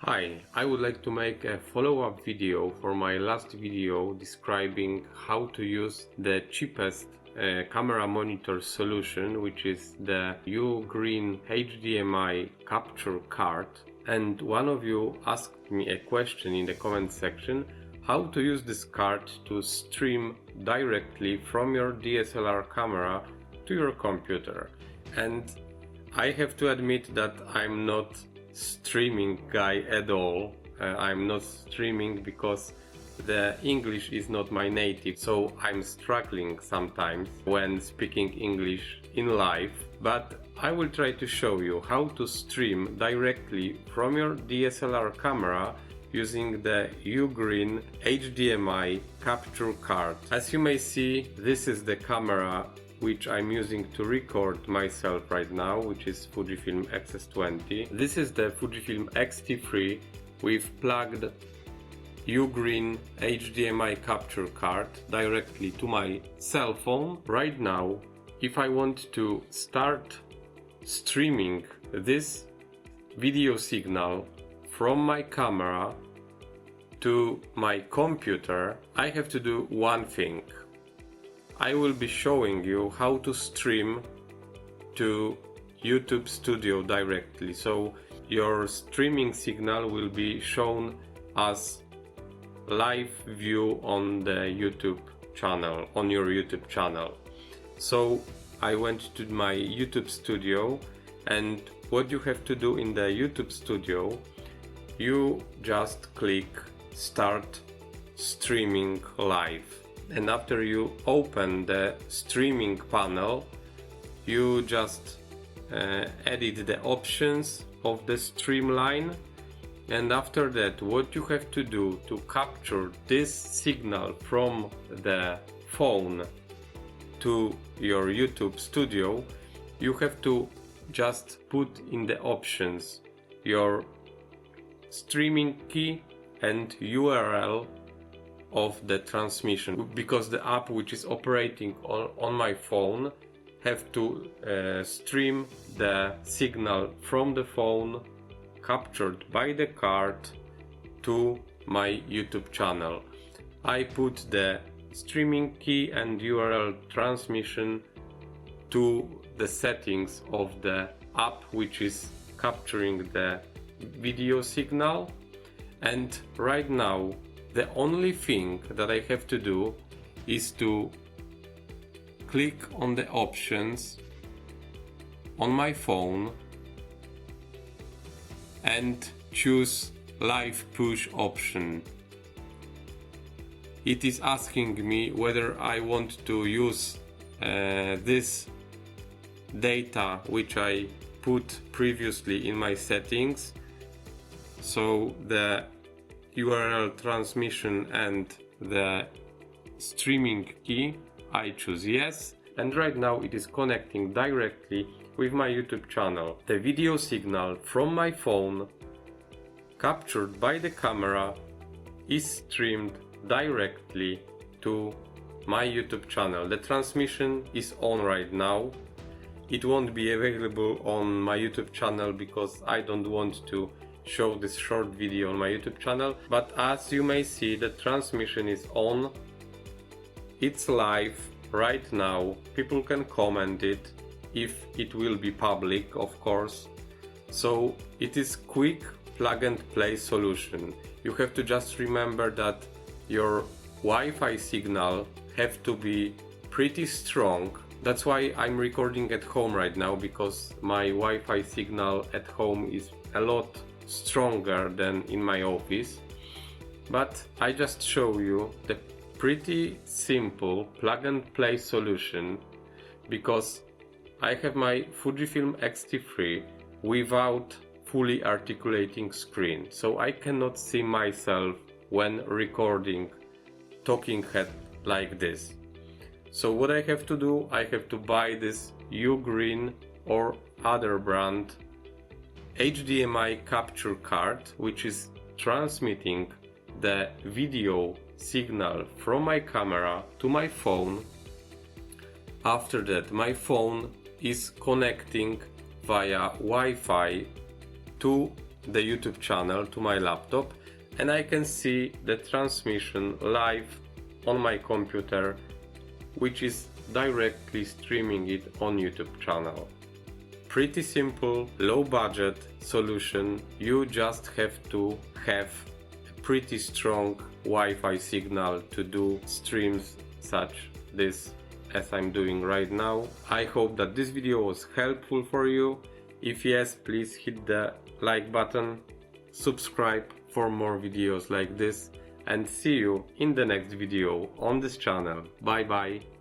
Hi, I would like to make a follow-up video for my last video describing how to use the cheapest camera monitor solution, which is the Ugreen HDMI capture card. And one of you asked me a question in the comment section, how to use this card to stream directly from your DSLR camera to your computer. And I have to admit that I'm not streaming guy at all. I'm not streaming because the English is not my native, so I'm struggling sometimes when speaking English in live, but I will try to show you how to stream directly from your DSLR camera using the Ugreen HDMI capture card. As you may see, this is the camera which I'm using to record myself right now, which is Fujifilm X-S20. This is the Fujifilm X-T3 with plugged Ugreen HDMI capture card directly to my cell phone. Right now, if I want to start streaming this video signal from my camera to my computer, I have to do one thing. I will be showing you how to stream to YouTube Studio directly. So your streaming signal will be shown as live view on the YouTube channel, on your YouTube channel. So I went to my YouTube Studio, and what you have to do in the YouTube Studio, you just click Start Streaming Live. And after you open the streaming panel, you just edit the options of the streamline, and after that what you have to do to capture this signal from the phone to your YouTube Studio, you have to just put in the options your streaming key and URL of the transmission, because the app which is operating on my phone have to stream the signal from the phone captured by the card to my YouTube channel. I put the streaming key and URL transmission to the settings of the app which is capturing the video signal, and right now the only thing that I have to do is to click on the options on my phone and choose live push option. It is asking me whether I want to use this data which I put previously in my settings, so the URL transmission and the streaming key. I choose yes, and right now it is connecting directly with my YouTube channel. The video signal from my phone captured by the camera is streamed directly to my YouTube channel. The transmission is on right now. It won't be available on my YouTube channel because I don't want to show this short video on my YouTube channel, but as you may see, the transmission is on. It's live right now. People can comment it if it will be public, of course. So it is quick plug and play solution. You have to just remember that your Wi-Fi signal have to be pretty strong. That's why I'm recording at home right now, because my Wi-Fi signal at home is a lot stronger than in my office. But I just show you the pretty simple plug and play solution, because I have my Fujifilm X-T3 without fully articulating screen, so I cannot see myself when recording talking head like this. So what I have to do, I have to buy this Ugreen or other brand HDMI capture card, which is transmitting the video signal from my camera to my phone. After that, my phone is connecting via Wi-Fi to the YouTube channel to my laptop and I can see the transmission live on my computer, which is directly streaming it on YouTube channel. Pretty simple, low budget solution. You just have to have a pretty strong Wi-Fi signal to do streams such this as I'm doing right now. I hope that this video was helpful for you. If yes, please hit the like button, subscribe for more videos like this, and see you in the next video on this channel. Bye bye.